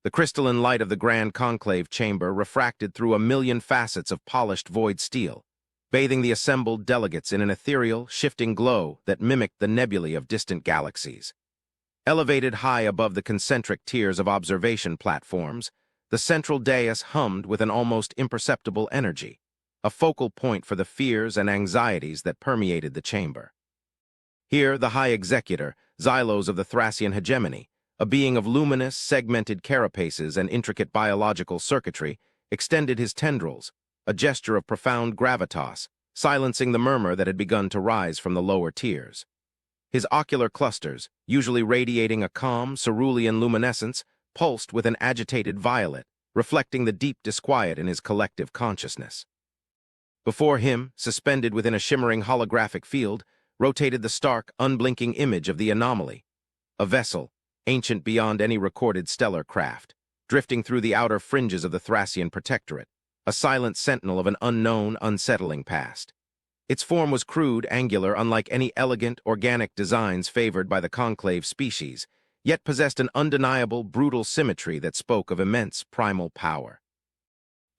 The crystalline light of the Grand Conclave chamber refracted through a million facets of polished void steel, bathing the assembled delegates in an ethereal, shifting glow that mimicked the nebulae of distant galaxies. Elevated high above the concentric tiers of observation platforms, the central dais hummed with an almost imperceptible energy, a focal point for the fears and anxieties that permeated the chamber. Here, the High Executor, Xylos of the Thracian hegemony, a being of luminous, segmented carapaces and intricate biological circuitry, extended his tendrils, a gesture of profound gravitas, silencing the murmur that had begun to rise from the lower tiers. His ocular clusters, usually radiating a calm, cerulean luminescence, pulsed with an agitated violet, reflecting the deep disquiet in his collective consciousness. Before him, suspended within a shimmering holographic field, rotated the stark, unblinking image of the anomaly, a vessel, ancient beyond any recorded stellar craft, drifting through the outer fringes of the Thracian protectorate, a silent sentinel of an unknown, unsettling past. Its form was crude, angular, unlike any elegant, organic designs favored by the conclave species, yet possessed an undeniable, brutal symmetry that spoke of immense primal power.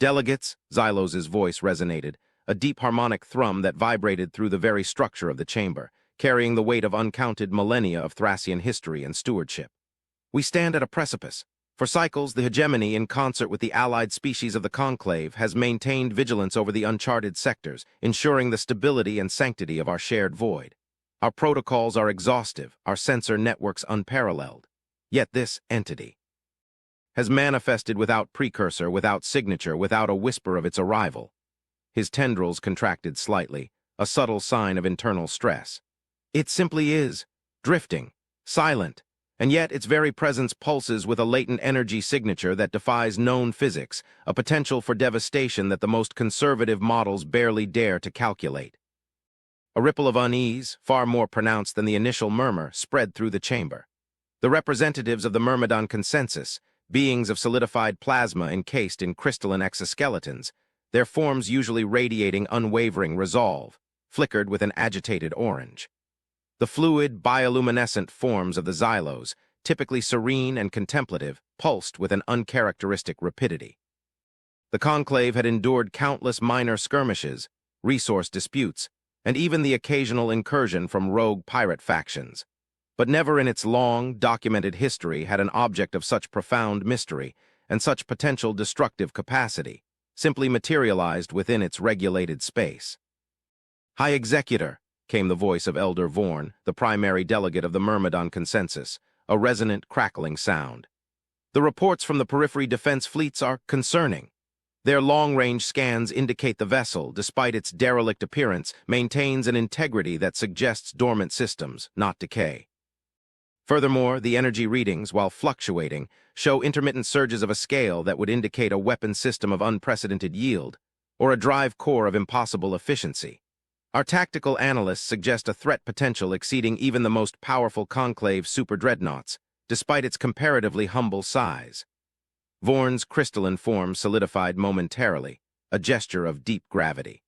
Delegates, Xylos's voice resonated, a deep harmonic thrum that vibrated through the very structure of the chamber, carrying the weight of uncounted millennia of Thracian history and stewardship. We stand at a precipice. For cycles, the hegemony, in concert with the allied species of the conclave, has maintained vigilance over the uncharted sectors, ensuring the stability and sanctity of our shared void. Our protocols are exhaustive, our sensor networks unparalleled. Yet this entity has manifested without precursor, without signature, without a whisper of its arrival. His tendrils contracted slightly, a subtle sign of internal stress. It simply is, drifting, silent, and yet its very presence pulses with a latent energy signature that defies known physics, a potential for devastation that the most conservative models barely dare to calculate. A ripple of unease, far more pronounced than the initial murmur, spread through the chamber. The representatives of the Myrmidon consensus, beings of solidified plasma encased in crystalline exoskeletons, their forms usually radiating unwavering resolve, flickered with an agitated orange. The fluid, bioluminescent forms of the Xylos, typically serene and contemplative, pulsed with an uncharacteristic rapidity. The conclave had endured countless minor skirmishes, resource disputes, and even the occasional incursion from rogue pirate factions. But never in its long, documented history had an object of such profound mystery and such potential destructive capacity simply materialized within its regulated space. High Executor, came the voice of Elder Vorn, the primary delegate of the Myrmidon consensus, a resonant, crackling sound. The reports from the periphery defense fleets are concerning. Their long-range scans indicate the vessel, despite its derelict appearance, maintains an integrity that suggests dormant systems, not decay. Furthermore, the energy readings, while fluctuating, show intermittent surges of a scale that would indicate a weapon system of unprecedented yield, or a drive core of impossible efficiency. Our tactical analysts suggest a threat potential exceeding even the most powerful conclave super-dreadnoughts, despite its comparatively humble size. Vorn's crystalline form solidified momentarily, a gesture of deep gravity.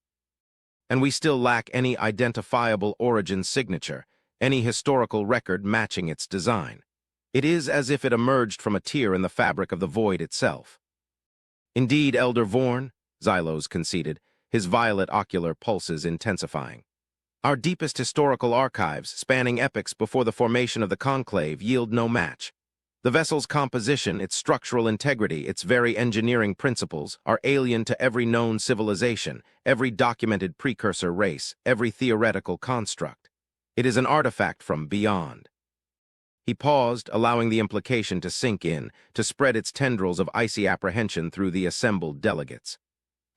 And we still lack any identifiable origin signature, any historical record matching its design. It is as if it emerged from a tear in the fabric of the void itself. Indeed, Elder Vorn, Xylos conceded, his violet ocular pulses intensifying. Our deepest historical archives, spanning epochs before the formation of the conclave, yield no match. The vessel's composition, its structural integrity, its very engineering principles are alien to every known civilization, every documented precursor race, every theoretical construct. It is an artifact from beyond. He paused, allowing the implication to sink in, to spread its tendrils of icy apprehension through the assembled delegates.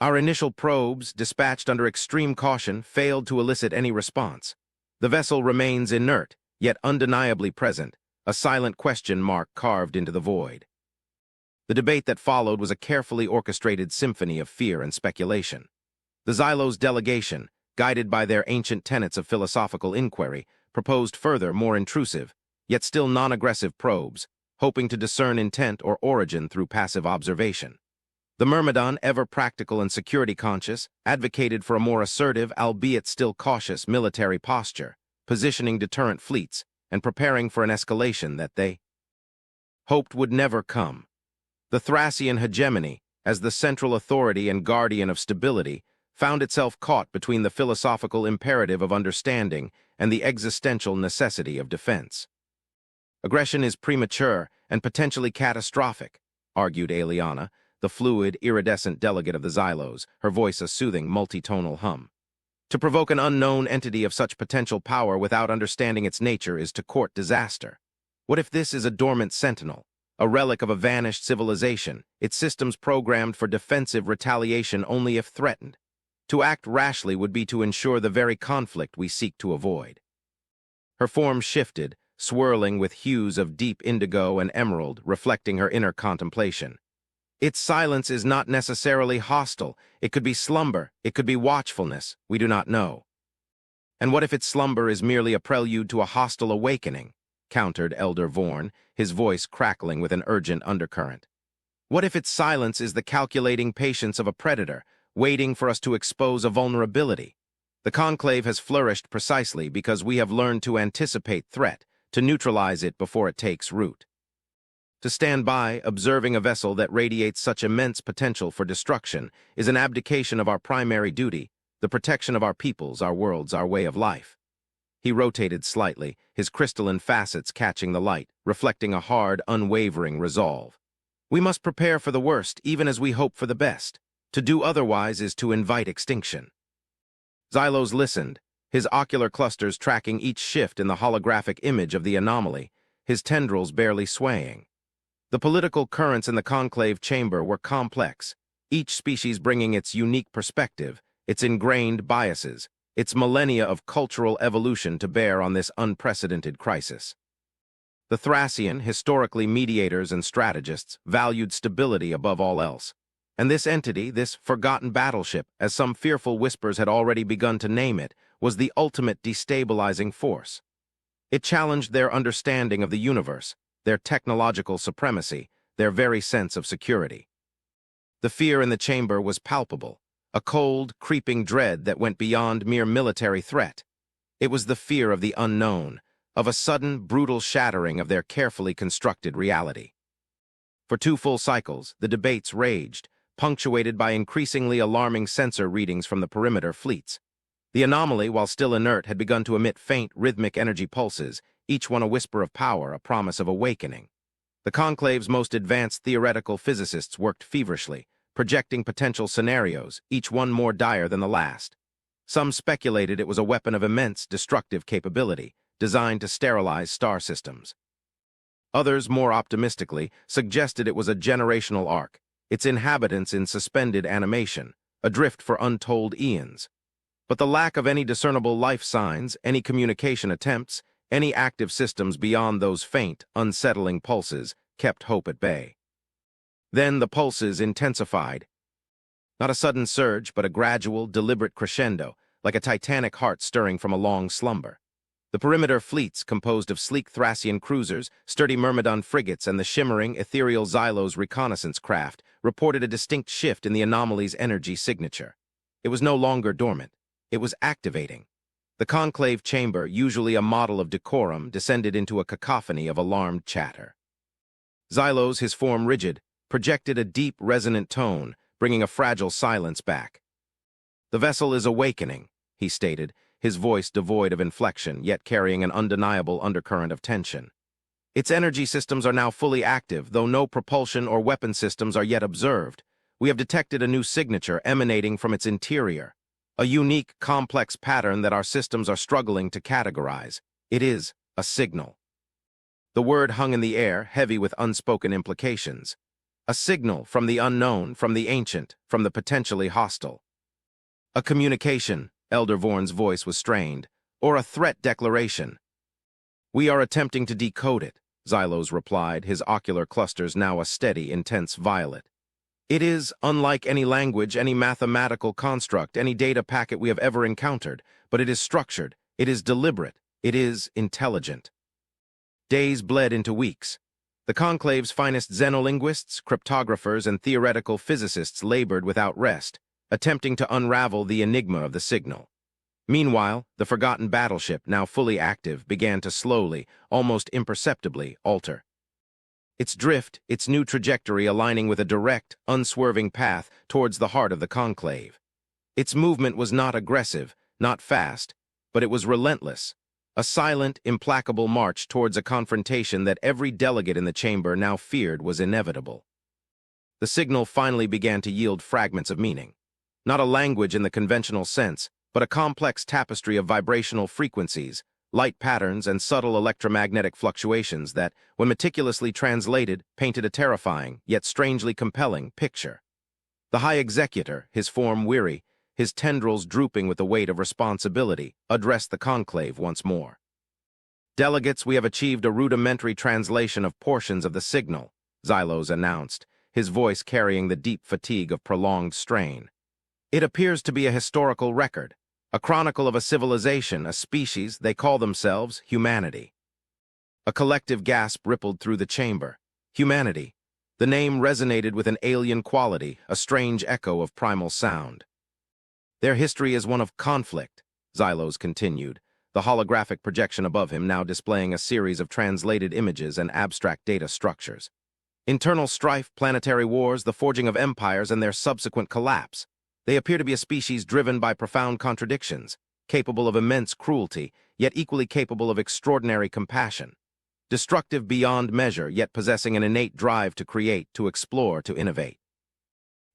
Our initial probes, dispatched under extreme caution, failed to elicit any response. The vessel remains inert, yet undeniably present, a silent question mark carved into the void. The debate that followed was a carefully orchestrated symphony of fear and speculation. The Xylos delegation, guided by their ancient tenets of philosophical inquiry, proposed further, more intrusive, yet still non-aggressive probes, hoping to discern intent or origin through passive observation. The Myrmidon, ever practical and security-conscious, advocated for a more assertive, albeit still cautious, military posture, positioning deterrent fleets and preparing for an escalation that they hoped would never come. The Thracian hegemony, as the central authority and guardian of stability, found itself caught between the philosophical imperative of understanding and the existential necessity of defense. Aggression is premature and potentially catastrophic, argued Aliana, the fluid, iridescent delegate of the Xylos, her voice a soothing, multitonal hum. To provoke an unknown entity of such potential power without understanding its nature is to court disaster. What if this is a dormant sentinel, a relic of a vanished civilization, its systems programmed for defensive retaliation only if threatened? To act rashly would be to ensure the very conflict we seek to avoid. Her form shifted, swirling with hues of deep indigo and emerald, reflecting her inner contemplation. Its silence is not necessarily hostile. It could be slumber, it could be watchfulness, we do not know. And what if its slumber is merely a prelude to a hostile awakening? Countered Elder Vorn, his voice crackling with an urgent undercurrent. What if its silence is the calculating patience of a predator, waiting for us to expose a vulnerability? The Conclave has flourished precisely because we have learned to anticipate threat, to neutralize it before it takes root. To stand by, observing a vessel that radiates such immense potential for destruction, is an abdication of our primary duty, the protection of our peoples, our worlds, our way of life. He rotated slightly, his crystalline facets catching the light, reflecting a hard, unwavering resolve. We must prepare for the worst, even as we hope for the best. To do otherwise is to invite extinction. Xylos listened, his ocular clusters tracking each shift in the holographic image of the anomaly, his tendrils barely swaying. The political currents in the conclave chamber were complex, each species bringing its unique perspective, its ingrained biases, its millennia of cultural evolution to bear on this unprecedented crisis. The Thracian, historically mediators and strategists, valued stability above all else. And this entity, this forgotten battleship, as some fearful whispers had already begun to name it, was the ultimate destabilizing force. It challenged their understanding of the universe, their technological supremacy, their very sense of security. The fear in the chamber was palpable, a cold, creeping dread that went beyond mere military threat. It was the fear of the unknown, of a sudden, brutal shattering of their carefully constructed reality. For 2 full cycles, the debates raged, punctuated by increasingly alarming sensor readings from the perimeter fleets. The anomaly, while still inert, had begun to emit faint, rhythmic energy pulses, each one a whisper of power, a promise of awakening. The Conclave's most advanced theoretical physicists worked feverishly, projecting potential scenarios, each one more dire than the last. Some speculated it was a weapon of immense destructive capability, designed to sterilize star systems. Others, more optimistically, suggested it was a generational arc, its inhabitants in suspended animation, adrift for untold eons. But the lack of any discernible life signs, any communication attempts, any active systems beyond those faint, unsettling pulses, kept hope at bay. Then the pulses intensified. Not a sudden surge, but a gradual, deliberate crescendo, like a titanic heart stirring from a long slumber. The perimeter fleets, composed of sleek Thracian cruisers, sturdy Myrmidon frigates, and the shimmering, ethereal Xylos reconnaissance craft, reported a distinct shift in the anomaly's energy signature. It was no longer dormant. It was activating. The conclave chamber, usually a model of decorum, descended into a cacophony of alarmed chatter. Xylos, his form rigid, projected a deep, resonant tone, bringing a fragile silence back. "The vessel is awakening," he stated, his voice devoid of inflection, yet carrying an undeniable undercurrent of tension. "Its energy systems are now fully active, though no propulsion or weapon systems are yet observed. We have detected a new signature emanating from its interior. A unique, complex pattern that our systems are struggling to categorize. It is a signal." The word hung in the air, heavy with unspoken implications. A signal from the unknown, from the ancient, from the potentially hostile. A communication, Elder Vorn's voice was strained, or a threat declaration. "We are attempting to decode it," Xylos replied, his ocular clusters now a steady, intense violet. "It is unlike any language, any mathematical construct, any data packet we have ever encountered, but it is structured, it is deliberate, it is intelligent." Days bled into weeks. The conclave's finest xenolinguists, cryptographers, and theoretical physicists labored without rest, attempting to unravel the enigma of the signal. Meanwhile, the forgotten battleship, now fully active, began to slowly, almost imperceptibly, alter. its drift, its new trajectory aligning with a direct, unswerving path towards the heart of the conclave. Its movement was not aggressive, not fast, but it was relentless, a silent, implacable march towards a confrontation that every delegate in the chamber now feared was inevitable. The signal finally began to yield fragments of meaning. Not a language in the conventional sense, but a complex tapestry of vibrational frequencies, light patterns, and subtle electromagnetic fluctuations that, when meticulously translated, painted a terrifying, yet strangely compelling, picture. The High Executor, his form weary, his tendrils drooping with the weight of responsibility, addressed the conclave once more. "Delegates, we have achieved a rudimentary translation of portions of the signal," Xylos announced, his voice carrying the deep fatigue of prolonged strain. "It appears to be a historical record, a chronicle of a civilization, a species. They call themselves humanity." A collective gasp rippled through the chamber. Humanity. The name resonated with an alien quality, a strange echo of primal sound. "Their history is one of conflict," Xylos continued, the holographic projection above him now displaying a series of translated images and abstract data structures. "Internal strife, planetary wars, the forging of empires, and their subsequent collapse. They appear to be a species driven by profound contradictions, capable of immense cruelty, yet equally capable of extraordinary compassion. Destructive beyond measure, yet possessing an innate drive to create, to explore, to innovate."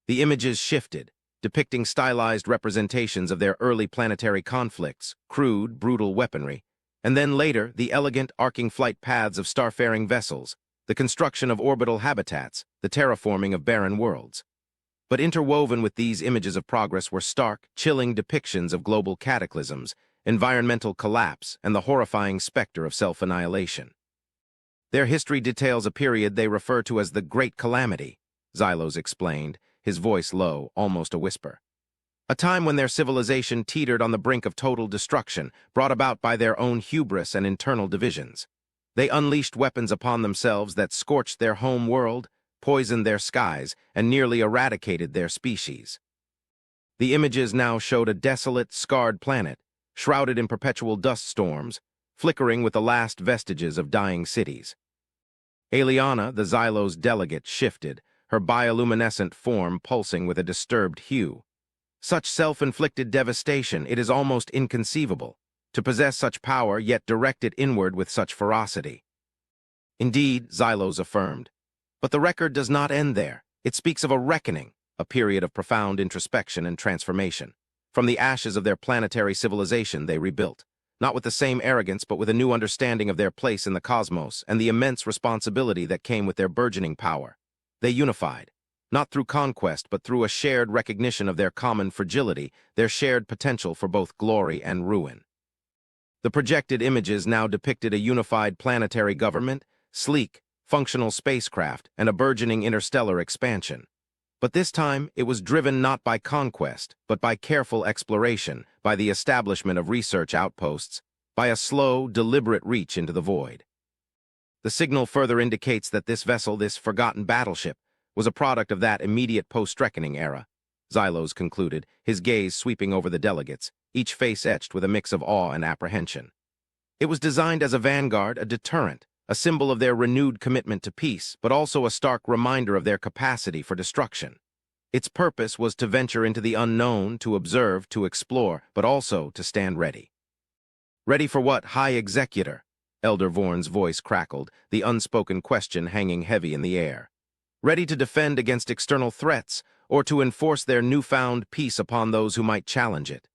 The images shifted, depicting stylized representations of their early planetary conflicts, crude, brutal weaponry, and then later the elegant, arcing flight paths of starfaring vessels, the construction of orbital habitats, the terraforming of barren worlds. But interwoven with these images of progress were stark, chilling depictions of global cataclysms, environmental collapse, and the horrifying specter of self-annihilation. "Their history details a period they refer to as the Great Calamity," Xylos explained, his voice low, almost a whisper. "A time when their civilization teetered on the brink of total destruction, brought about by their own hubris and internal divisions. They unleashed weapons upon themselves that scorched their home world, poisoned their skies, and nearly eradicated their species." The images now showed a desolate, scarred planet, shrouded in perpetual dust storms, flickering with the last vestiges of dying cities. Eliana, the Xylos delegate, shifted, her bioluminescent form pulsing with a disturbed hue. Such self-inflicted devastation, it is almost inconceivable, to possess such power yet direct it inward with such ferocity. "Indeed," Xylos affirmed, "but the record does not end there. It speaks of a reckoning, a period of profound introspection and transformation. From the ashes of their planetary civilization they rebuilt, not with the same arrogance but with a new understanding of their place in the cosmos and the immense responsibility that came with their burgeoning power. They unified, not through conquest but through a shared recognition of their common fragility, their shared potential for both glory and ruin." The projected images now depicted a unified planetary government, sleek, functional spacecraft, and a burgeoning interstellar expansion. But this time, it was driven not by conquest, but by careful exploration, by the establishment of research outposts, by a slow, deliberate reach into the void. "The signal further indicates that this vessel, this forgotten battleship, was a product of that immediate post-reckoning era," Xylos concluded, his gaze sweeping over the delegates, each face etched with a mix of awe and apprehension. "It was designed as a vanguard, a deterrent, a symbol of their renewed commitment to peace, but also a stark reminder of their capacity for destruction. Its purpose was to venture into the unknown, to observe, to explore, but also to stand ready." "Ready for what, High Executor?" Elder Vorn's voice crackled, the unspoken question hanging heavy in the air. "Ready to defend against external threats, or to enforce their newfound peace upon those who might challenge it?"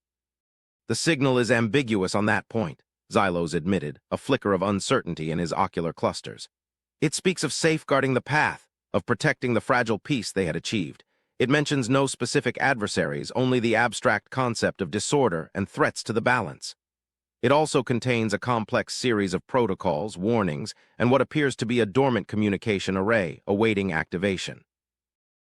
"The signal is ambiguous on that point," Xylos admitted, a flicker of uncertainty in his ocular clusters. "It speaks of safeguarding the path, of protecting the fragile peace they had achieved. It mentions no specific adversaries, only the abstract concept of disorder and threats to the balance. It also contains a complex series of protocols, warnings, and what appears to be a dormant communication array, awaiting activation."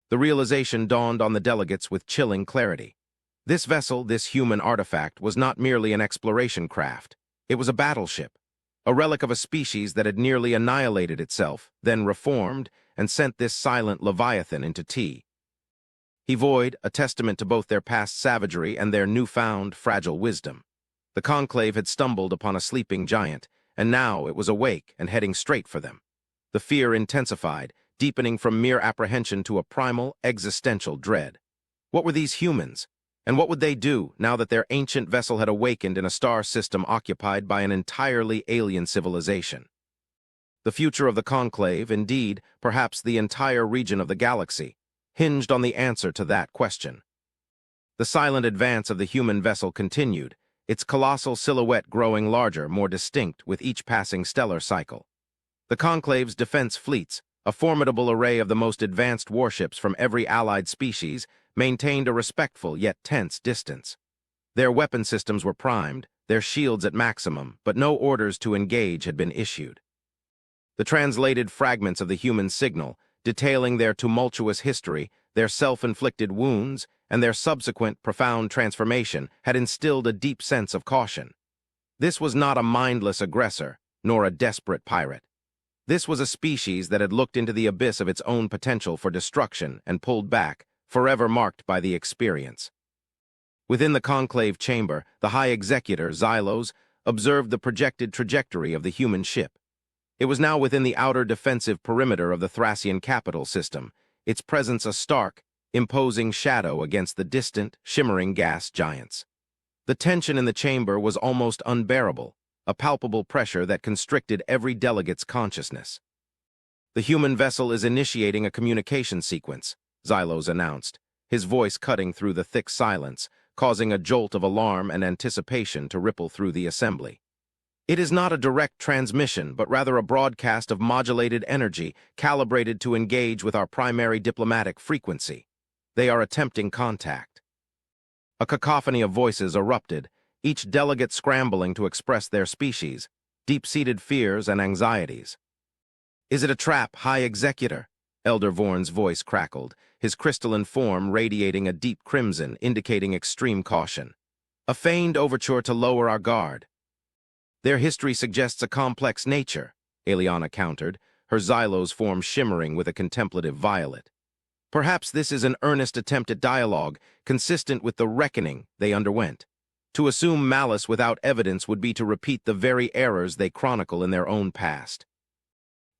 The realization dawned on the delegates with chilling clarity. This vessel, this human artifact, was not merely an exploration craft. It was a battleship, a relic of a species that had nearly annihilated itself, then reformed, and sent this silent leviathan into tea. He void, a testament to both their past savagery and their newfound, fragile wisdom. The conclave had stumbled upon a sleeping giant, and now it was awake and heading straight for them. The fear intensified, deepening from mere apprehension to a primal, existential dread. What were these humans? And what would they do now that their ancient vessel had awakened in a star system occupied by an entirely alien civilization? The future of the Conclave, indeed, perhaps the entire region of the galaxy, hinged on the answer to that question. The silent advance of the human vessel continued, its colossal silhouette growing larger, more distinct with each passing stellar cycle. The Conclave's defense fleets, a formidable array of the most advanced warships from every allied species, maintained a respectful yet tense distance. Their weapon systems were primed, their shields at maximum, but no orders to engage had been issued. The translated fragments of the human signal, detailing their tumultuous history, their self-inflicted wounds, and their subsequent profound transformation, had instilled a deep sense of caution. This was not a mindless aggressor, nor a desperate pirate. This was a species that had looked into the abyss of its own potential for destruction and pulled back, forever marked by the experience. Within the conclave chamber, the High Executor, Xylos, observed the projected trajectory of the human ship. It was now within the outer defensive perimeter of the Thracian capital system, its presence a stark, imposing shadow against the distant, shimmering gas giants. The tension in the chamber was almost unbearable, a palpable pressure that constricted every delegate's consciousness. "The human vessel is initiating a communication sequence," Xylos announced, his voice cutting through the thick silence, causing a jolt of alarm and anticipation to ripple through the assembly. "It is not a direct transmission, but rather a broadcast of modulated energy calibrated to engage with our primary diplomatic frequency. They are attempting contact." A cacophony of voices erupted, each delegate scrambling to express their species, deep-seated fears and anxieties. "Is it a trap, High Executor?" Elder Vorn's voice crackled, his crystalline form radiating a deep crimson, indicating extreme caution. "A feigned overture to lower our guard." "Their history suggests a complex nature," Eliana countered, her Xylos form shimmering with a contemplative violet. "Perhaps this is an earnest attempt at dialogue, consistent with the reckoning they underwent. To assume malice without evidence would be to repeat the very errors they chronicle in their own past."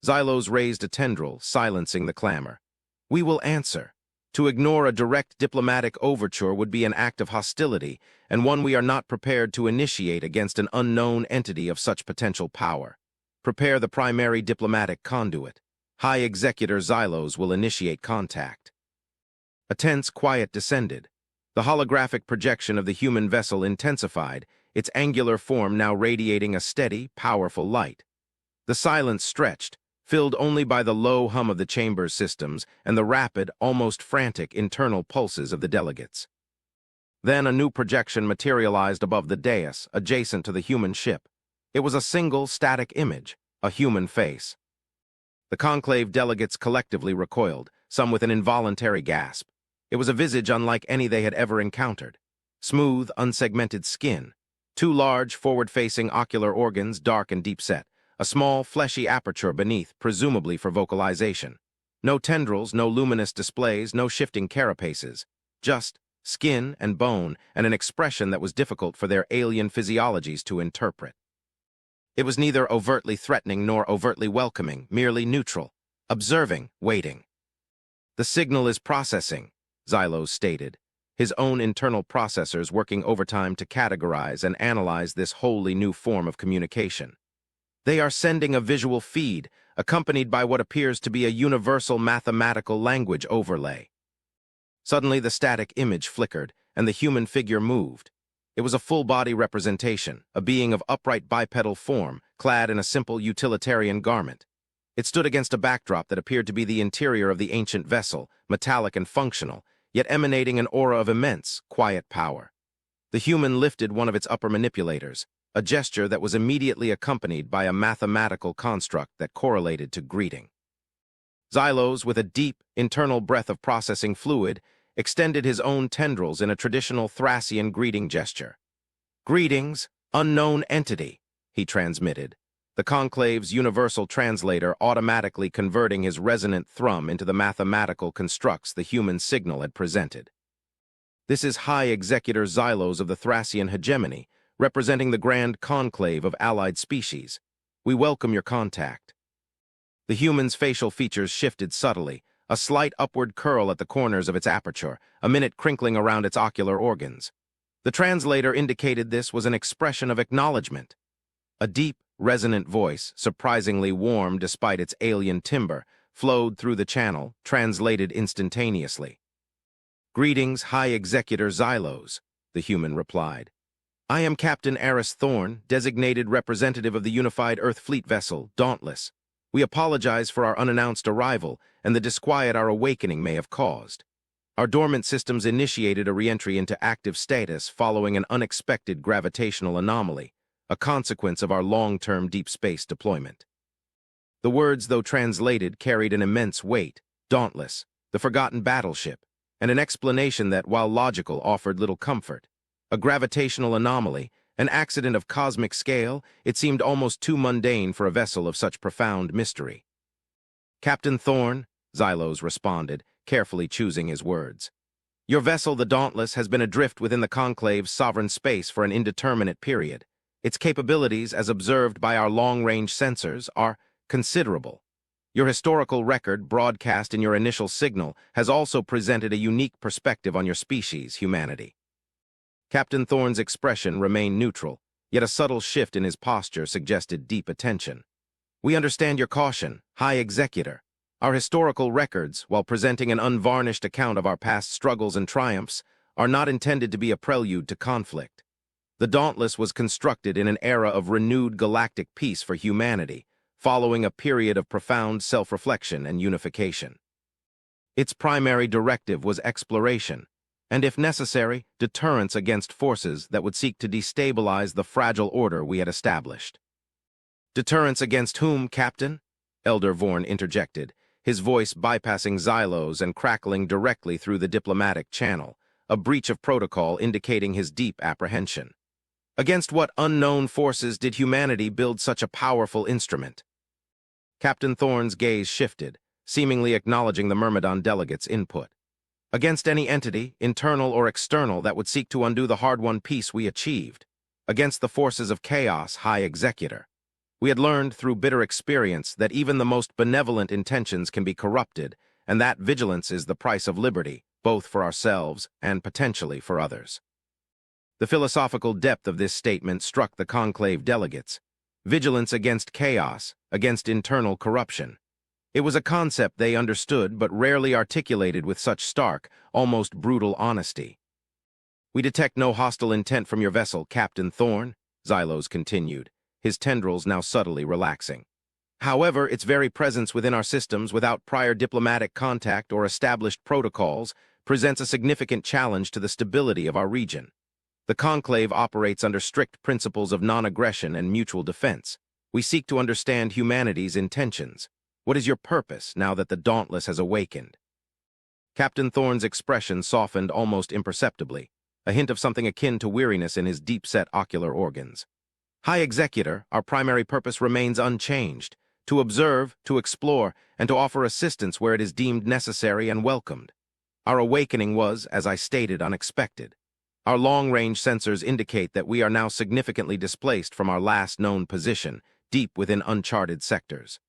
Xylos raised a tendril, silencing the clamor. "We will answer. To ignore a direct diplomatic overture would be an act of hostility, and one we are not prepared to initiate against an unknown entity of such potential power. Prepare the primary diplomatic conduit. High Executor Xylos will initiate contact." A tense quiet descended. The holographic projection of the human vessel intensified, its angular form now radiating a steady, powerful light. The silence stretched, filled only by the low hum of the chamber's systems and the rapid, almost frantic internal pulses of the delegates. Then a new projection materialized above the dais, adjacent to the human ship. It was a single, static image, a human face. The conclave delegates collectively recoiled, some with an involuntary gasp. It was a visage unlike any they had ever encountered. Smooth, unsegmented skin, two large, forward-facing ocular organs, dark and deep-set, a small, fleshy aperture beneath, presumably for vocalization. No tendrils, no luminous displays, no shifting carapaces. Just skin and bone and an expression that was difficult for their alien physiologies to interpret. It was neither overtly threatening nor overtly welcoming, merely neutral, observing, waiting. "The signal is processing," Xylos stated, his own internal processors working overtime to categorize and analyze this wholly new form of communication. "They are sending a visual feed, accompanied by what appears to be a universal mathematical language overlay." Suddenly the static image flickered, and the human figure moved. It was a full-body representation, a being of upright bipedal form, clad in a simple utilitarian garment. It stood against a backdrop that appeared to be the interior of the ancient vessel, metallic and functional, yet emanating an aura of immense, quiet power. The human lifted one of its upper manipulators, a gesture that was immediately accompanied by a mathematical construct that correlated to greeting. Xylos, with a deep, internal breath of processing fluid, extended his own tendrils in a traditional Thracian greeting gesture. "Greetings, unknown entity," he transmitted, the conclave's universal translator automatically converting his resonant thrum into the mathematical constructs the human signal had presented. "This is High Executor Xylos of the Thracian hegemony, representing the grand conclave of allied species. We welcome your contact." The human's facial features shifted subtly, a slight upward curl at the corners of its aperture, a minute crinkling around its ocular organs. The translator indicated this was an expression of acknowledgement. A deep, resonant voice, surprisingly warm despite its alien timbre, flowed through the channel, translated instantaneously. "Greetings, High Executor Xylos," the human replied. "I am Captain Aris Thorn, designated representative of the unified Earth fleet vessel, Dauntless. We apologize for our unannounced arrival and the disquiet our awakening may have caused. Our dormant systems initiated a re-entry into active status following an unexpected gravitational anomaly, a consequence of our long-term deep space deployment." The words, though translated, carried an immense weight: Dauntless, the forgotten battleship, and an explanation that, while logical, offered little comfort. A gravitational anomaly, an accident of cosmic scale, it seemed almost too mundane for a vessel of such profound mystery. "Captain Thorn," Xylos responded, carefully choosing his words. "Your vessel, the Dauntless, has been adrift within the Conclave's sovereign space for an indeterminate period. Its capabilities, as observed by our long-range sensors, are considerable. Your historical record, broadcast in your initial signal, has also presented a unique perspective on your species, humanity." Captain Thorn's expression remained neutral, yet a subtle shift in his posture suggested deep attention. "We understand your caution, High Executor. Our historical records, while presenting an unvarnished account of our past struggles and triumphs, are not intended to be a prelude to conflict. The Dauntless was constructed in an era of renewed galactic peace for humanity, following a period of profound self-reflection and unification. Its primary directive was exploration, and if necessary, deterrence against forces that would seek to destabilize the fragile order we had established." "Deterrence against whom, Captain?" Elder Vorn interjected, his voice bypassing Xylos and crackling directly through the diplomatic channel, a breach of protocol indicating his deep apprehension. "Against what unknown forces did humanity build such a powerful instrument?" Captain Thorn's gaze shifted, seemingly acknowledging the Myrmidon delegate's input. "Against any entity, internal or external, that would seek to undo the hard-won peace we achieved. Against the forces of chaos, High Executor. We had learned through bitter experience that even the most benevolent intentions can be corrupted, and that vigilance is the price of liberty, both for ourselves and potentially for others." The philosophical depth of this statement struck the conclave delegates. Vigilance against chaos, against internal corruption. It was a concept they understood but rarely articulated with such stark, almost brutal honesty. "We detect no hostile intent from your vessel, Captain Thorn," Xylos continued, his tendrils now subtly relaxing. "However, its very presence within our systems without prior diplomatic contact or established protocols presents a significant challenge to the stability of our region. The Conclave operates under strict principles of non-aggression and mutual defense. We seek to understand humanity's intentions. What is your purpose now that the Dauntless has awakened?" Captain Thorn's expression softened almost imperceptibly, a hint of something akin to weariness in his deep-set ocular organs. "High Executor, our primary purpose remains unchanged: to observe, to explore, and to offer assistance where it is deemed necessary and welcomed. Our awakening was, as I stated, unexpected. Our long-range sensors indicate that we are now significantly displaced from our last known position, deep within uncharted sectors.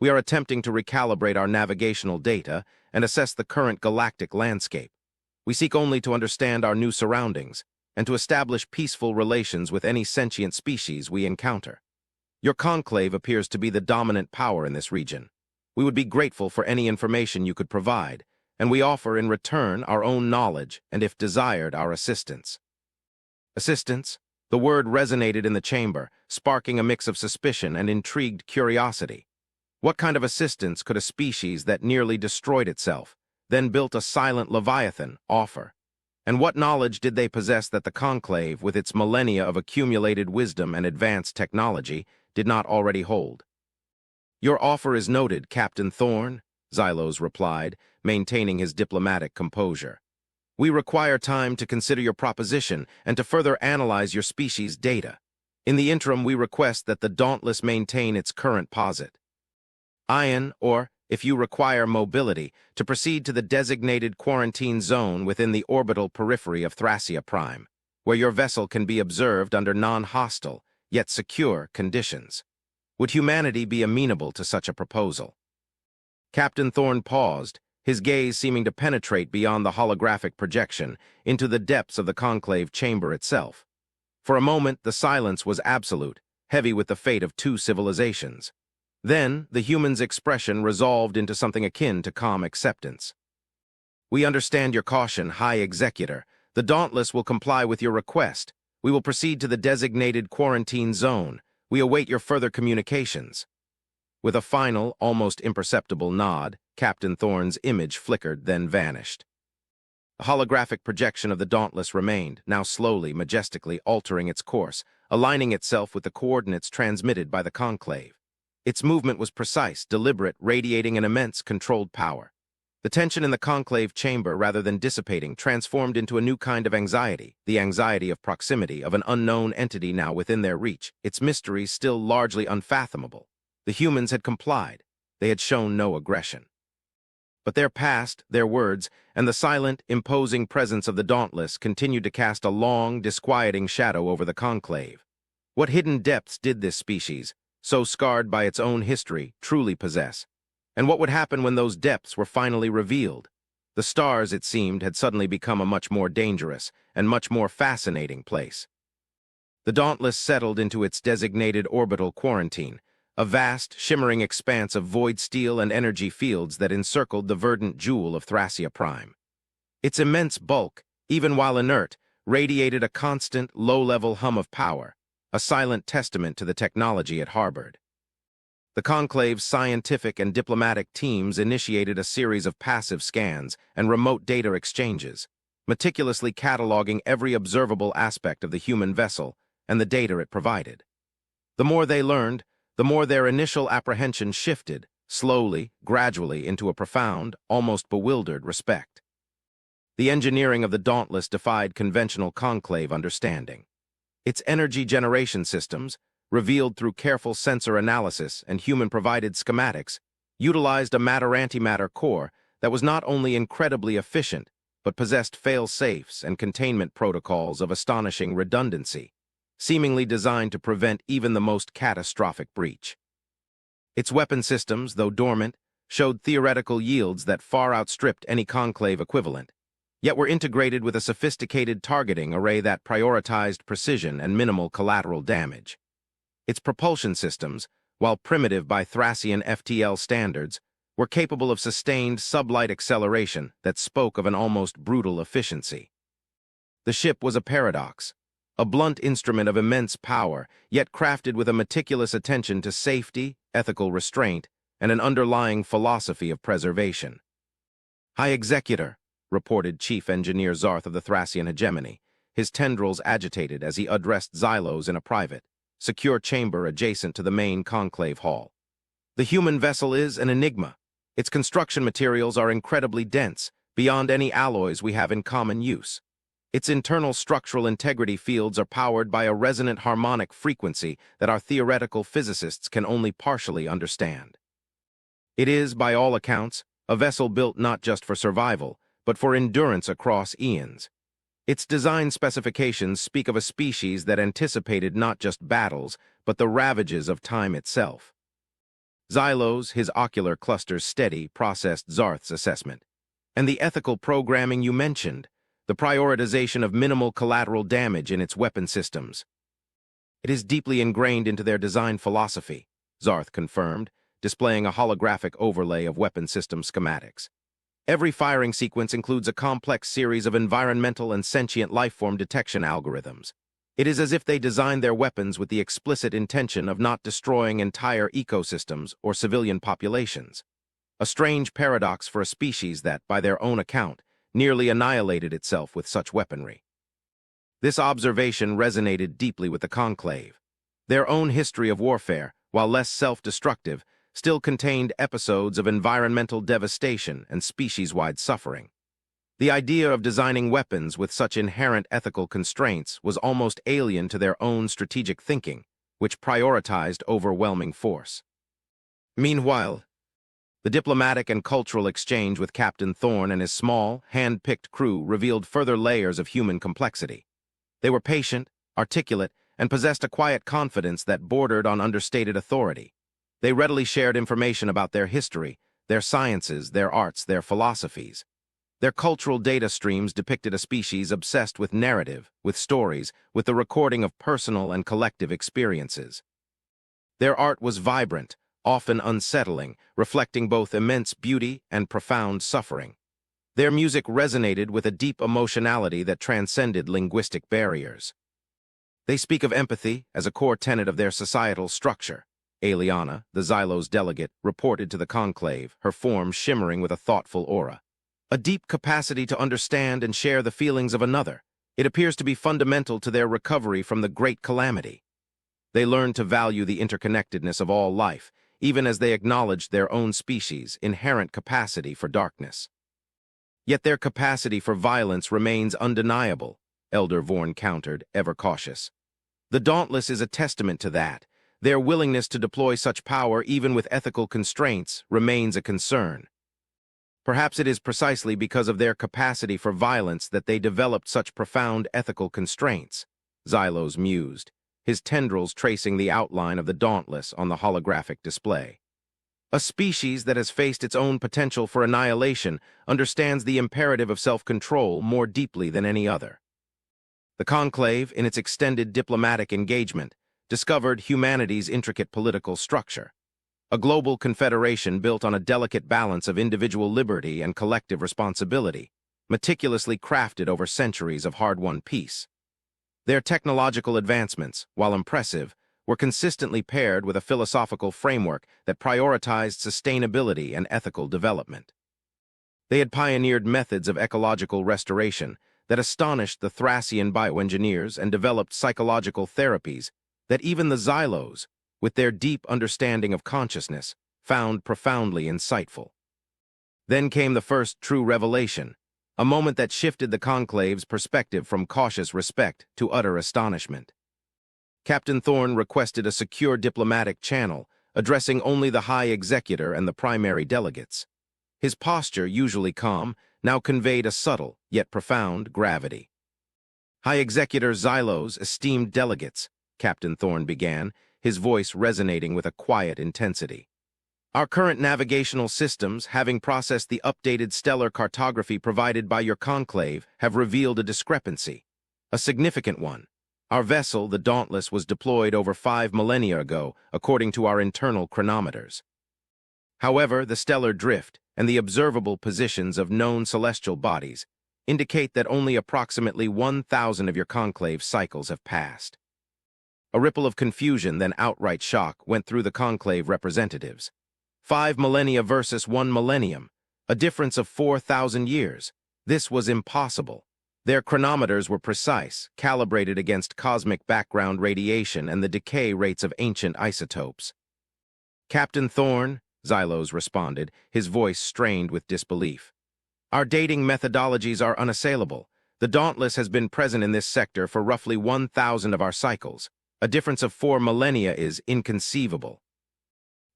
We are attempting to recalibrate our navigational data and assess the current galactic landscape. We seek only to understand our new surroundings and to establish peaceful relations with any sentient species we encounter. Your conclave appears to be the dominant power in this region. We would be grateful for any information you could provide, and we offer in return our own knowledge and, if desired, our assistance." Assistance? The word resonated in the chamber, sparking a mix of suspicion and intrigued curiosity. What kind of assistance could a species that nearly destroyed itself, then built a silent leviathan, offer? And what knowledge did they possess that the Conclave, with its millennia of accumulated wisdom and advanced technology, did not already hold? "Your offer is noted, Captain Thorn," Xylos replied, maintaining his diplomatic composure. "We require time to consider your proposition and to further analyze your species' data. In the interim, we request that the Dauntless maintain its current posit. Ion, or, if you require mobility, to proceed to the designated quarantine zone within the orbital periphery of Thracia Prime, where your vessel can be observed under non-hostile, yet secure conditions. Would humanity be amenable to such a proposal? Captain Thorne paused, his gaze seeming to penetrate beyond the holographic projection into the depths of the conclave chamber itself. For a moment, the silence was absolute, heavy with the fate of two civilizations. Then, the human's expression resolved into something akin to calm acceptance. "We understand your caution, High Executor. The Dauntless will comply with your request. We will proceed to the designated quarantine zone. We await your further communications." With a final, almost imperceptible nod, Captain Thorne's image flickered, then vanished. The holographic projection of the Dauntless remained, now slowly, majestically altering its course, aligning itself with the coordinates transmitted by the conclave. Its movement was precise, deliberate, radiating an immense, controlled power. The tension in the conclave chamber, rather than dissipating, transformed into a new kind of anxiety, the anxiety of proximity, of an unknown entity now within their reach, its mysteries still largely unfathomable. The humans had complied. They had shown no aggression. But their past, their words, and the silent, imposing presence of the Dauntless continued to cast a long, disquieting shadow over the conclave. What hidden depths did this species, so scarred by its own history, truly possess? And what would happen when those depths were finally revealed? The stars, it seemed, had suddenly become a much more dangerous and much more fascinating place. The Dauntless settled into its designated orbital quarantine, a vast, shimmering expanse of void steel and energy fields that encircled the verdant jewel of Thracia Prime. Its immense bulk, even while inert, radiated a constant, low-level hum of power, a silent testament to the technology it harbored. The conclave's scientific and diplomatic teams initiated a series of passive scans and remote data exchanges, meticulously cataloging every observable aspect of the human vessel and the data it provided. The more they learned, the more their initial apprehension shifted, slowly, gradually, into a profound, almost bewildered respect. The engineering of the Dauntless defied conventional conclave understanding. Its energy generation systems, revealed through careful sensor analysis and human-provided schematics, utilized a matter-antimatter core that was not only incredibly efficient, but possessed fail-safes and containment protocols of astonishing redundancy, seemingly designed to prevent even the most catastrophic breach. Its weapon systems, though dormant, showed theoretical yields that far outstripped any conclave equivalent, yet were integrated with a sophisticated targeting array that prioritized precision and minimal collateral damage. Its propulsion systems, while primitive by Thracian FTL standards, were capable of sustained sublight acceleration that spoke of an almost brutal efficiency. The ship was a paradox, a blunt instrument of immense power, yet crafted with a meticulous attention to safety, ethical restraint, and an underlying philosophy of preservation. "High Executor," reported Chief Engineer Zarth of the Thracian hegemony, his tendrils agitated as he addressed Xylos in a private, secure chamber adjacent to the main conclave hall. "The human vessel is an enigma. Its construction materials are incredibly dense, beyond any alloys we have in common use. Its internal structural integrity fields are powered by a resonant harmonic frequency that our theoretical physicists can only partially understand. It is, by all accounts, a vessel built not just for survival, but for endurance across eons. Its design specifications speak of a species that anticipated not just battles, but the ravages of time itself." Xylos, his ocular clusters steady, processed Zarth's assessment. "And the ethical programming you mentioned, the prioritization of minimal collateral damage in its weapon systems. It is deeply ingrained into their design philosophy," Zarth confirmed, displaying a holographic overlay of weapon system schematics. "Every firing sequence includes a complex series of environmental and sentient lifeform detection algorithms. It is as if they designed their weapons with the explicit intention of not destroying entire ecosystems or civilian populations. A strange paradox for a species that, by their own account, nearly annihilated itself with such weaponry." This observation resonated deeply with the conclave. Their own history of warfare, while less self-destructive, still contained episodes of environmental devastation and species-wide suffering. The idea of designing weapons with such inherent ethical constraints was almost alien to their own strategic thinking, which prioritized overwhelming force. Meanwhile, the diplomatic and cultural exchange with Captain Thorne and his small, hand-picked crew revealed further layers of human complexity. They were patient, articulate, and possessed a quiet confidence that bordered on understated authority. They readily shared information about their history, their sciences, their arts, their philosophies. Their cultural data streams depicted a species obsessed with narrative, with stories, with the recording of personal and collective experiences. Their art was vibrant, often unsettling, reflecting both immense beauty and profound suffering. Their music resonated with a deep emotionality that transcended linguistic barriers. They speak of empathy as a core tenet of their societal structure. Aliana, the Xylos delegate, reported to the conclave, her form shimmering with a thoughtful aura. A deep capacity to understand and share the feelings of another. It appears to be fundamental to their recovery from the great calamity. They learned to value the interconnectedness of all life, even as they acknowledged their own species' inherent capacity for darkness. Yet their capacity for violence remains undeniable, Elder Vorn countered, ever cautious. The Dauntless is a testament to that. Their willingness to deploy such power, even with ethical constraints, remains a concern. Perhaps it is precisely because of their capacity for violence that they developed such profound ethical constraints, Xylos mused, his tendrils tracing the outline of the Dauntless on the holographic display. A species that has faced its own potential for annihilation understands the imperative of self-control more deeply than any other. The conclave, in its extended diplomatic engagement, discovered humanity's intricate political structure, a global confederation built on a delicate balance of individual liberty and collective responsibility, meticulously crafted over centuries of hard-won peace. Their technological advancements, while impressive, were consistently paired with a philosophical framework that prioritized sustainability and ethical development. They had pioneered methods of ecological restoration that astonished the Thracian bioengineers and developed psychological therapies that even the Xylos, with their deep understanding of consciousness, found profoundly insightful. Then came the first true revelation, a moment that shifted the conclave's perspective from cautious respect to utter astonishment. Captain Thorn requested a secure diplomatic channel, addressing only the High Executor and the primary delegates. His posture, usually calm, now conveyed a subtle, yet profound, gravity. High Executor Xylos, esteemed delegates, Captain Thorn began, his voice resonating with a quiet intensity. Our current navigational systems, having processed the updated stellar cartography provided by your conclave, have revealed a discrepancy, a significant one. Our vessel, the Dauntless, was deployed over 5 millennia ago, according to our internal chronometers. However, the stellar drift and the observable positions of known celestial bodies indicate that only approximately 1,000 of your conclave cycles have passed. A ripple of confusion, then outright shock, went through the conclave representatives. 5 millennia versus 1 millennium, a difference of 4,000 years. This was impossible. Their chronometers were precise, calibrated against cosmic background radiation and the decay rates of ancient isotopes. Captain Thorn, Xylos responded, his voice strained with disbelief. Our dating methodologies are unassailable. The Dauntless has been present in this sector for roughly 1,000 of our cycles. A difference of 4 millennia is inconceivable.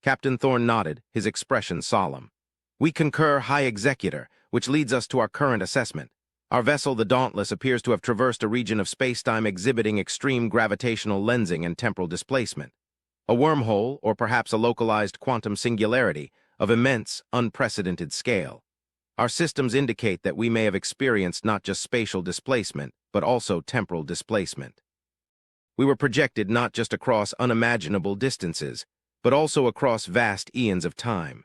Captain Thorn nodded, his expression solemn. We concur, High Executor, which leads us to our current assessment. Our vessel, the Dauntless, appears to have traversed a region of spacetime exhibiting extreme gravitational lensing and temporal displacement. A wormhole, or perhaps a localized quantum singularity, of immense, unprecedented scale. Our systems indicate that we may have experienced not just spatial displacement, but also temporal displacement. We were projected not just across unimaginable distances, but also across vast eons of time.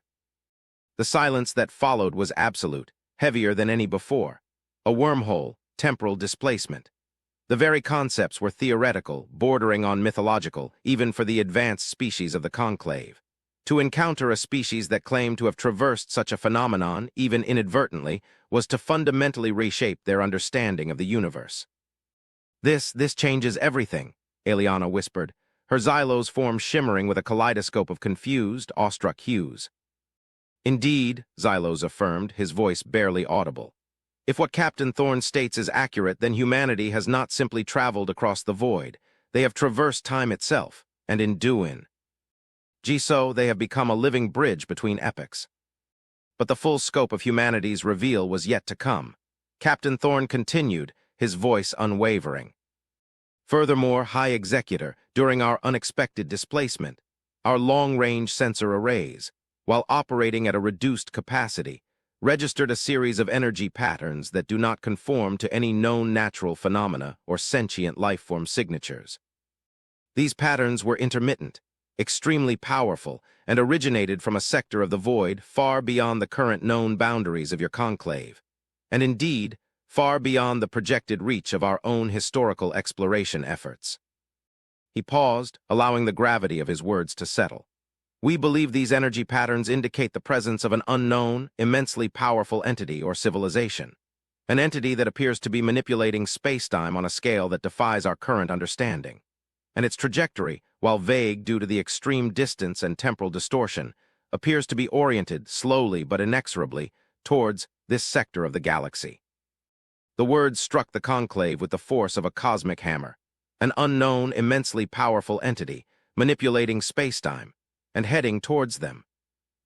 The silence that followed was absolute, heavier than any before. A wormhole, temporal displacement. The very concepts were theoretical, bordering on mythological, even for the advanced species of the conclave. To encounter a species that claimed to have traversed such a phenomenon, even inadvertently, was to fundamentally reshape their understanding of the universe. This changes everything, Aliana whispered, her Xylos form shimmering with a kaleidoscope of confused, awestruck hues. Indeed, Xylos affirmed, his voice barely audible. If what Captain Thorn states is accurate, then humanity has not simply traveled across the void. They have traversed time itself, and in doing. So, they have become a living bridge between epochs. But the full scope of humanity's reveal was yet to come. Captain Thorn continued, his voice unwavering. Furthermore, High Executor, during our unexpected displacement, our long-range sensor arrays, while operating at a reduced capacity, registered a series of energy patterns that do not conform to any known natural phenomena or sentient lifeform signatures. These patterns were intermittent, extremely powerful, and originated from a sector of the void far beyond the current known boundaries of your conclave, and indeed, far beyond the projected reach of our own historical exploration efforts. He paused, allowing the gravity of his words to settle. We believe these energy patterns indicate the presence of an unknown, immensely powerful entity or civilization, an entity that appears to be manipulating spacetime on a scale that defies our current understanding. And its trajectory, while vague due to the extreme distance and temporal distortion, appears to be oriented, slowly but inexorably, towards this sector of the galaxy. The words struck the conclave with the force of a cosmic hammer, an unknown, immensely powerful entity, manipulating spacetime, and heading towards them.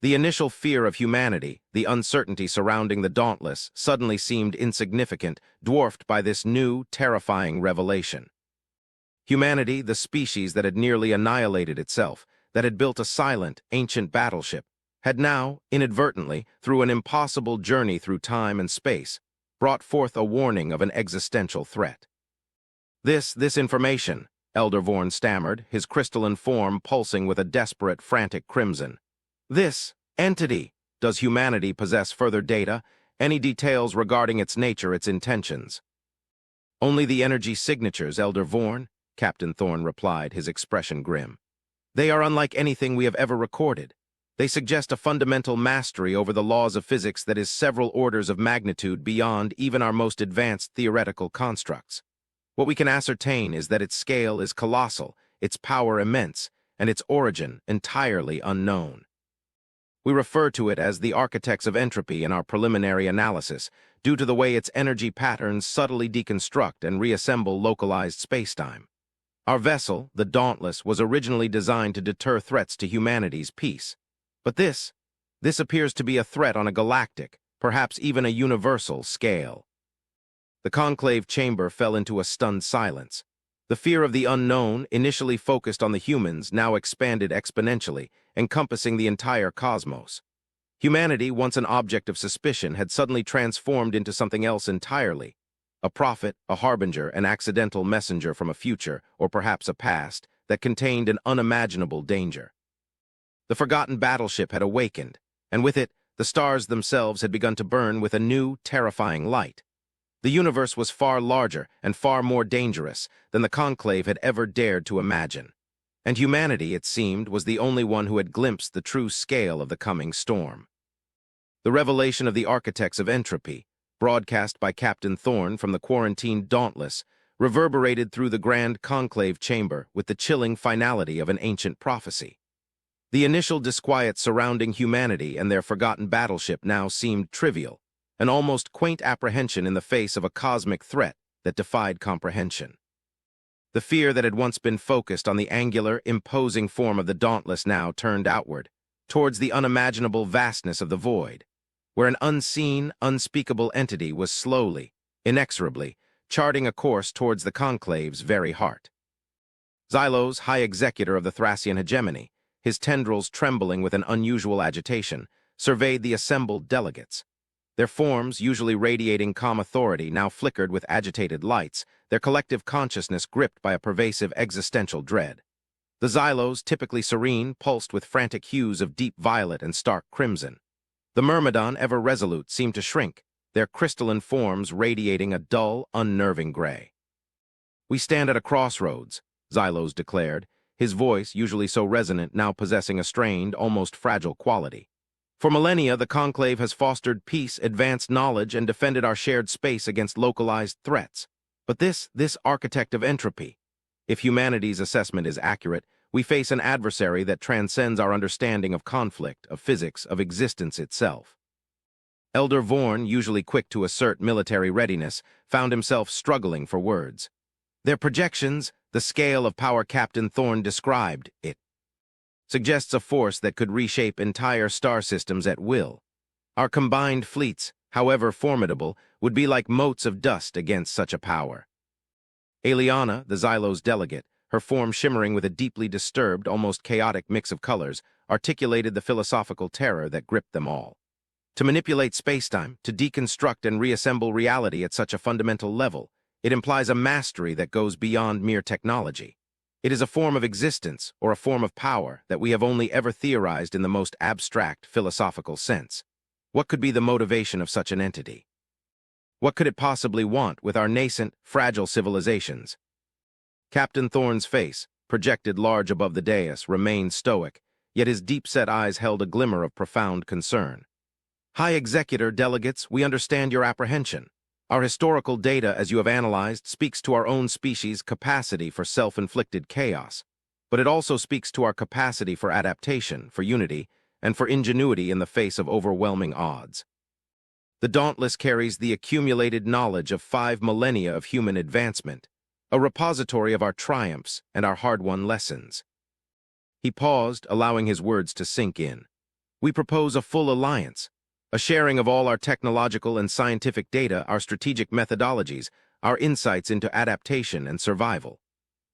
The initial fear of humanity, the uncertainty surrounding the Dauntless, suddenly seemed insignificant, dwarfed by this new, terrifying revelation. Humanity, the species that had nearly annihilated itself, that had built a silent, ancient battleship, had now, inadvertently, through an impossible journey through time and space, brought forth a warning of an existential threat. This information, Elder Vorn stammered, his crystalline form pulsing with a desperate, frantic crimson. This entity, does humanity possess further data, any details regarding its nature, its intentions? Only the energy signatures, Elder Vorn, Captain Thorn replied, his expression grim. They are unlike anything we have ever recorded. They suggest a fundamental mastery over the laws of physics that is several orders of magnitude beyond even our most advanced theoretical constructs. What we can ascertain is that its scale is colossal, its power immense, and its origin entirely unknown. We refer to it as the architects of entropy in our preliminary analysis, due to the way its energy patterns subtly deconstruct and reassemble localized spacetime. Our vessel, the Dauntless, was originally designed to deter threats to humanity's peace. But this appears to be a threat on a galactic, perhaps even a universal scale. The conclave chamber fell into a stunned silence. The fear of the unknown, initially focused on the humans, now expanded exponentially, encompassing the entire cosmos. Humanity, once an object of suspicion, had suddenly transformed into something else entirely. A prophet, a harbinger, an accidental messenger from a future, or perhaps a past, that contained an unimaginable danger. The forgotten battleship had awakened, and with it, the stars themselves had begun to burn with a new, terrifying light. The universe was far larger and far more dangerous than the conclave had ever dared to imagine. And humanity, it seemed, was the only one who had glimpsed the true scale of the coming storm. The revelation of the architects of entropy, broadcast by Captain Thorn from the quarantined Dauntless, reverberated through the grand conclave chamber with the chilling finality of an ancient prophecy. The initial disquiet surrounding humanity and their forgotten battleship now seemed trivial, an almost quaint apprehension in the face of a cosmic threat that defied comprehension. The fear that had once been focused on the angular, imposing form of the Dauntless now turned outward, towards the unimaginable vastness of the void, where an unseen, unspeakable entity was slowly, inexorably, charting a course towards the conclave's very heart. Xylos, High Executor of the Thracian hegemony, his tendrils trembling with an unusual agitation, surveyed the assembled delegates. Their forms, usually radiating calm authority, now flickered with agitated lights, their collective consciousness gripped by a pervasive existential dread. The Xylos, typically serene, pulsed with frantic hues of deep violet and stark crimson. The Myrmidon, ever resolute, seemed to shrink, their crystalline forms radiating a dull, unnerving gray. "We stand at a crossroads," Xylos declared, his voice, usually so resonant, now possessing a strained, almost fragile quality. "For millennia, the conclave has fostered peace, advanced knowledge, and defended our shared space against localized threats. But this architect of entropy, if humanity's assessment is accurate, we face an adversary that transcends our understanding of conflict, of physics, of existence itself." Elder Vorn, usually quick to assert military readiness, found himself struggling for words. "Their projections, the scale of power Captain Thorn described, it suggests a force that could reshape entire star systems at will. Our combined fleets, however formidable, would be like motes of dust against such a power." Aliana, the Xylo's delegate, her form shimmering with a deeply disturbed, almost chaotic mix of colors, articulated the philosophical terror that gripped them all. To manipulate spacetime, to deconstruct and reassemble reality at such a fundamental level, it implies a mastery that goes beyond mere technology. It is a form of existence, or a form of power, that we have only ever theorized in the most abstract philosophical sense. What could be the motivation of such an entity? What could it possibly want with our nascent, fragile civilizations? Captain Thorne's face, projected large above the dais, remained stoic, yet his deep-set eyes held a glimmer of profound concern. High Executor delegates, we understand your apprehension. Our historical data, as you have analyzed, speaks to our own species' capacity for self-inflicted chaos, but it also speaks to our capacity for adaptation, for unity, and for ingenuity in the face of overwhelming odds. The Dauntless carries the accumulated knowledge of 5 millennia of human advancement, a repository of our triumphs and our hard-won lessons. He paused, allowing his words to sink in. We propose a full alliance, a sharing of all our technological and scientific data, our strategic methodologies, our insights into adaptation and survival.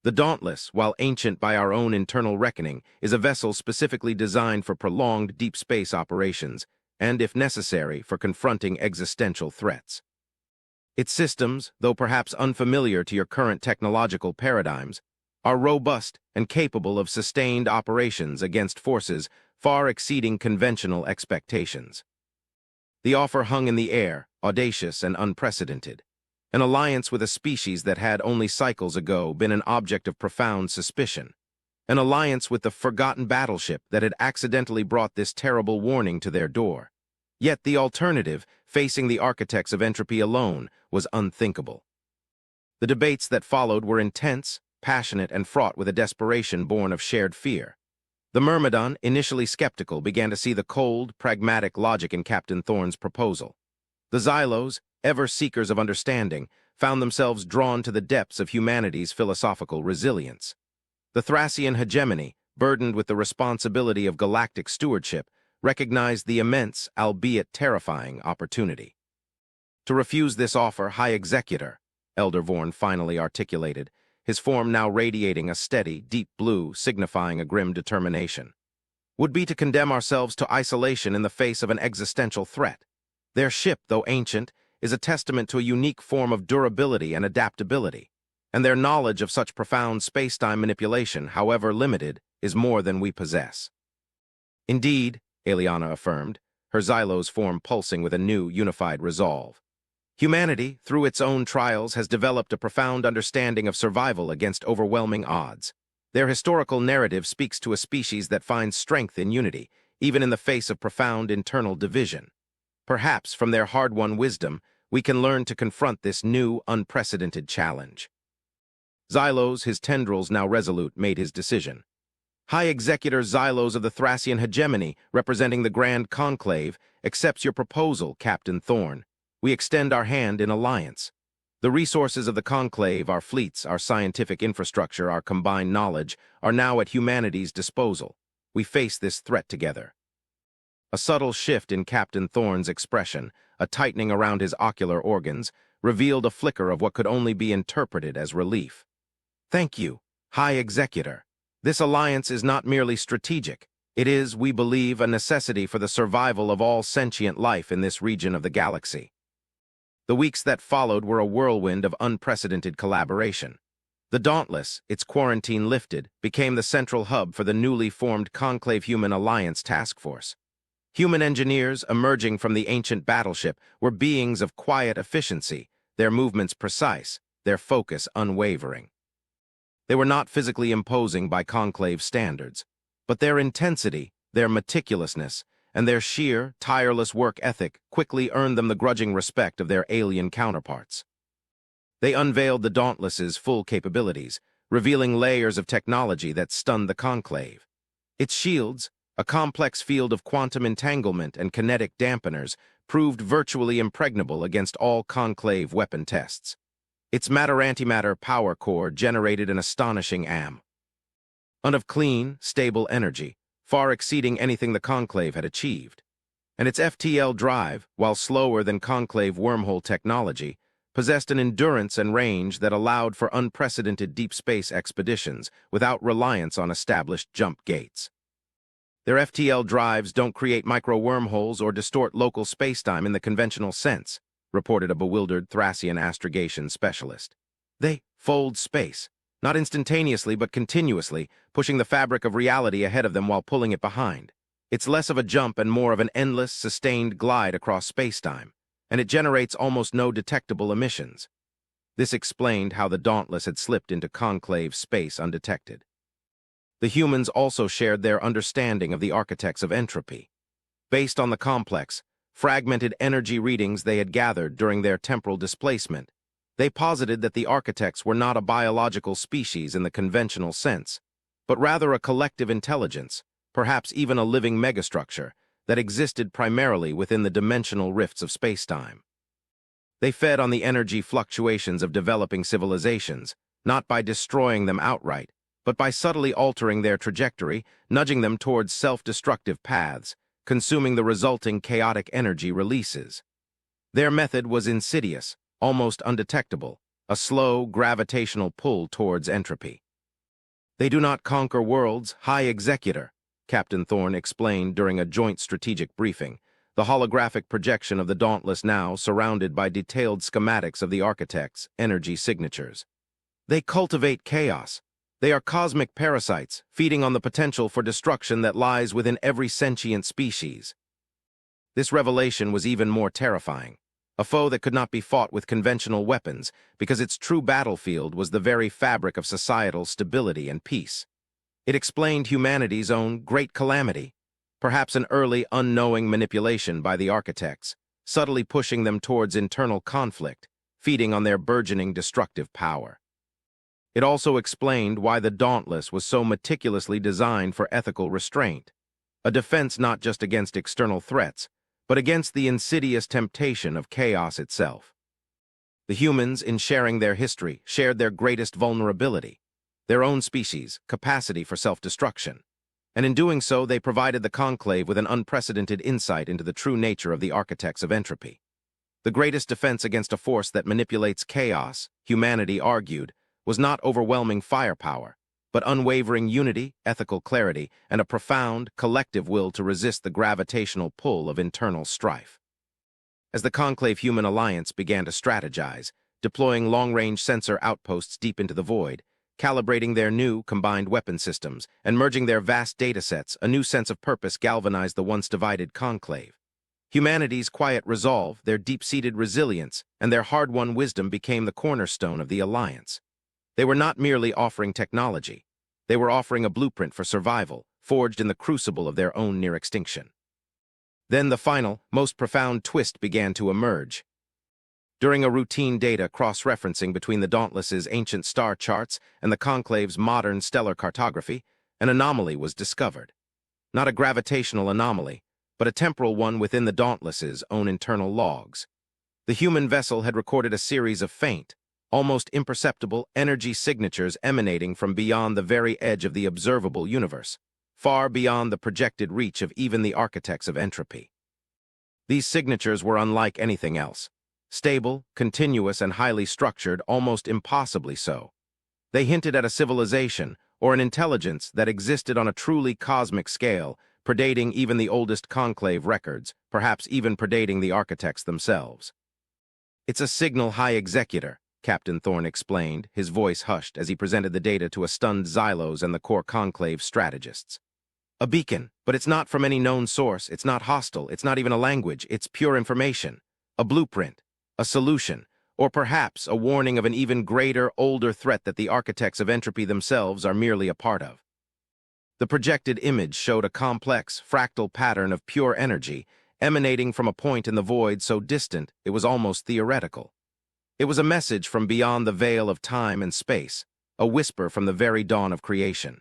The Dauntless, while ancient by our own internal reckoning, is a vessel specifically designed for prolonged deep space operations, and, if necessary, for confronting existential threats. Its systems, though perhaps unfamiliar to your current technological paradigms, are robust and capable of sustained operations against forces far exceeding conventional expectations. The offer hung in the air, audacious and unprecedented. An alliance with a species that had only cycles ago been an object of profound suspicion. An alliance with the forgotten battleship that had accidentally brought this terrible warning to their door. Yet the alternative, facing the architects of entropy alone, was unthinkable. The debates that followed were intense, passionate, and fraught with a desperation born of shared fear. The Myrmidon, initially skeptical, began to see the cold, pragmatic logic in Captain Thorne's proposal. The Xylos, ever seekers of understanding, found themselves drawn to the depths of humanity's philosophical resilience. The Thracian hegemony, burdened with the responsibility of galactic stewardship, recognized the immense, albeit terrifying, opportunity. To refuse this offer, High Executor, Elder Vorn finally articulated, his form now radiating a steady, deep blue, signifying a grim determination, would be to condemn ourselves to isolation in the face of an existential threat. Their ship, though ancient, is a testament to a unique form of durability and adaptability, and their knowledge of such profound space-time manipulation, however limited, is more than we possess. Indeed, Aliana affirmed, her Xylo's form pulsing with a new, unified resolve. Humanity, through its own trials, has developed a profound understanding of survival against overwhelming odds. Their historical narrative speaks to a species that finds strength in unity, even in the face of profound internal division. Perhaps, from their hard-won wisdom, we can learn to confront this new, unprecedented challenge. Xylos, his tendrils now resolute, made his decision. High Executor Xylos of the Thracian hegemony, representing the Grand Conclave, accepts your proposal, Captain Thorne. We extend our hand in alliance. The resources of the Conclave, our fleets, our scientific infrastructure, our combined knowledge, are now at humanity's disposal. We face this threat together. A subtle shift in Captain Thorne's expression, a tightening around his ocular organs, revealed a flicker of what could only be interpreted as relief. Thank you, High Executor. This alliance is not merely strategic. It is, we believe, a necessity for the survival of all sentient life in this region of the galaxy. The weeks that followed were a whirlwind of unprecedented collaboration. The Dauntless, its quarantine lifted, became the central hub for the newly formed Conclave Human Alliance Task Force. Human engineers, emerging from the ancient battleship, were beings of quiet efficiency, their movements precise, their focus unwavering. They were not physically imposing by Conclave standards, but their intensity, their meticulousness, and their sheer, tireless work ethic quickly earned them the grudging respect of their alien counterparts. They unveiled the Dauntless's full capabilities, revealing layers of technology that stunned the Conclave. Its shields, a complex field of quantum entanglement and kinetic dampeners, proved virtually impregnable against all Conclave weapon tests. Its matter-antimatter power core generated an astonishing amount of clean, stable energy, far exceeding anything the Conclave had achieved. And its FTL drive, while slower than Conclave wormhole technology, possessed an endurance and range that allowed for unprecedented deep space expeditions without reliance on established jump gates. Their FTL drives don't create micro-wormholes or distort local spacetime in the conventional sense, reported a bewildered Thracian astrogation specialist. They fold space, not instantaneously but continuously, pushing the fabric of reality ahead of them while pulling it behind. It's less of a jump and more of an endless, sustained glide across spacetime, and it generates almost no detectable emissions. This explained how the Dauntless had slipped into conclave space undetected. The humans also shared their understanding of the architects of entropy. Based on the complex, fragmented energy readings they had gathered during their temporal displacement, they posited that the architects were not a biological species in the conventional sense, but rather a collective intelligence, perhaps even a living megastructure, that existed primarily within the dimensional rifts of spacetime. They fed on the energy fluctuations of developing civilizations, not by destroying them outright, but by subtly altering their trajectory, nudging them towards self-destructive paths, consuming the resulting chaotic energy releases. Their method was insidious, almost undetectable, a slow, gravitational pull towards entropy. "They do not conquer worlds, High Executor," Captain Thorne explained during a joint strategic briefing, the holographic projection of the Dauntless now surrounded by detailed schematics of the architects' energy signatures. "They cultivate chaos. They are cosmic parasites, feeding on the potential for destruction that lies within every sentient species." This revelation was even more terrifying, a foe that could not be fought with conventional weapons because its true battlefield was the very fabric of societal stability and peace. It explained humanity's own great calamity, perhaps an early, unknowing manipulation by the architects, subtly pushing them towards internal conflict, feeding on their burgeoning destructive power. It also explained why the Dauntless was so meticulously designed for ethical restraint, a defense not just against external threats, but against the insidious temptation of chaos itself. The humans, in sharing their history, shared their greatest vulnerability, their own species' capacity for self-destruction, and in doing so they provided the Conclave with an unprecedented insight into the true nature of the architects of entropy. The greatest defense against a force that manipulates chaos, humanity argued, was not overwhelming firepower, but unwavering unity, ethical clarity, and a profound, collective will to resist the gravitational pull of internal strife. As the Conclave Human Alliance began to strategize, deploying long-range sensor outposts deep into the void, calibrating their new, combined weapon systems, and merging their vast datasets, a new sense of purpose galvanized the once divided Conclave. Humanity's quiet resolve, their deep-seated resilience, and their hard-won wisdom became the cornerstone of the Alliance. They were not merely offering technology. They were offering a blueprint for survival, forged in the crucible of their own near extinction. Then the final, most profound twist began to emerge. During a routine data cross-referencing between the Dauntless's ancient star charts and the Conclave's modern stellar cartography, an anomaly was discovered. Not a gravitational anomaly, but a temporal one within the Dauntless's own internal logs. The human vessel had recorded a series of faint, almost imperceptible energy signatures emanating from beyond the very edge of the observable universe, far beyond the projected reach of even the architects of entropy. These signatures were unlike anything else. Stable, continuous, and highly structured, almost impossibly so. They hinted at a civilization or an intelligence that existed on a truly cosmic scale, predating even the oldest Conclave records, perhaps even predating the architects themselves. "It's a signal, High Executor," Captain Thorne explained, his voice hushed as he presented the data to a stunned Xylos and the core Conclave strategists. "A beacon, but it's not from any known source, it's not hostile, it's not even a language, it's pure information. A blueprint, a solution, or perhaps a warning of an even greater, older threat that the architects of entropy themselves are merely a part of." The projected image showed a complex, fractal pattern of pure energy emanating from a point in the void so distant it was almost theoretical. It was a message from beyond the veil of time and space, a whisper from the very dawn of creation.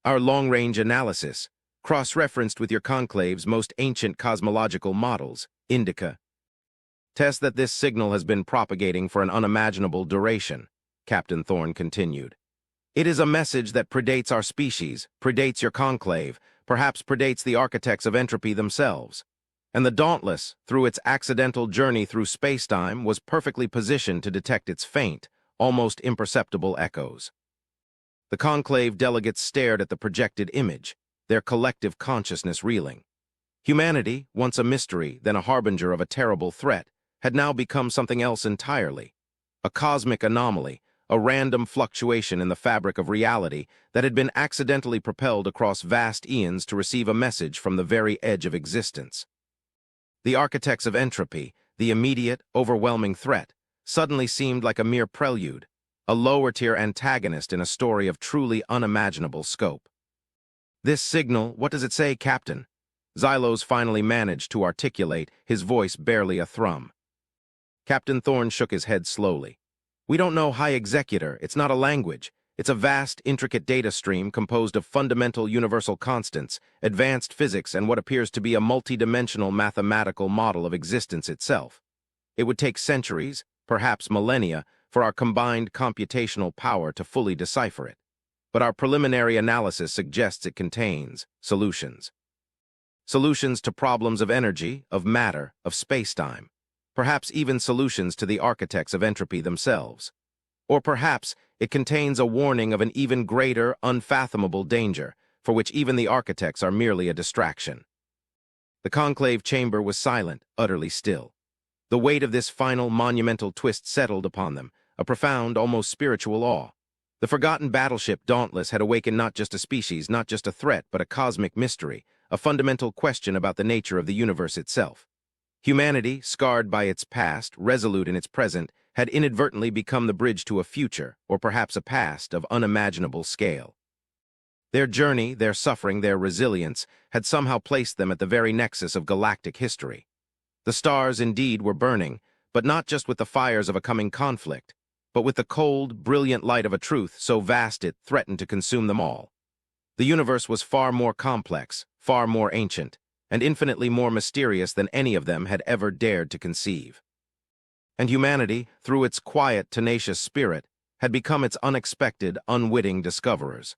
"Our long-range analysis, cross-referenced with your Conclave's most ancient cosmological models, indica, tests that this signal has been propagating for an unimaginable duration," Captain Thorne continued. "It is a message that predates our species, predates your Conclave, perhaps predates the architects of entropy themselves. And the Dauntless, through its accidental journey through spacetime, was perfectly positioned to detect its faint, almost imperceptible echoes. The conclave delegates stared at the projected image, their collective consciousness reeling. Humanity, once a mystery, then a harbinger of a terrible threat, had now become something else entirely. A cosmic anomaly, a random fluctuation in the fabric of reality that had been accidentally propelled across vast eons to receive a message from the very edge of existence. The architects of entropy, the immediate, overwhelming threat, suddenly seemed like a mere prelude, a lower-tier antagonist in a story of truly unimaginable scope. "This signal, what does it say, Captain?" Xylos finally managed to articulate, his voice barely a thrum. Captain Thorne shook his head slowly. "We don't know, High Executor. It's not a language. It's a vast, intricate data stream composed of fundamental universal constants, advanced physics, and what appears to be a multidimensional mathematical model of existence itself. It would take centuries, perhaps millennia, for our combined computational power to fully decipher it. But our preliminary analysis suggests it contains solutions. Solutions to problems of energy, of matter, of spacetime. Perhaps even solutions to the architects of entropy themselves. Or perhaps it contains a warning of an even greater, unfathomable danger, for which even the architects are merely a distraction." The conclave chamber was silent, utterly still. The weight of this final, monumental twist settled upon them, a profound, almost spiritual awe. The forgotten battleship Dauntless had awakened not just a species, not just a threat, but a cosmic mystery, a fundamental question about the nature of the universe itself. Humanity, scarred by its past, resolute in its present, had inadvertently become the bridge to a future, or perhaps a past, of unimaginable scale. Their journey, their suffering, their resilience, had somehow placed them at the very nexus of galactic history. The stars, indeed, were burning, but not just with the fires of a coming conflict, but with the cold, brilliant light of a truth so vast it threatened to consume them all. The universe was far more complex, far more ancient, and infinitely more mysterious than any of them had ever dared to conceive. And humanity, through its quiet, tenacious spirit, had become its unexpected, unwitting discoverers.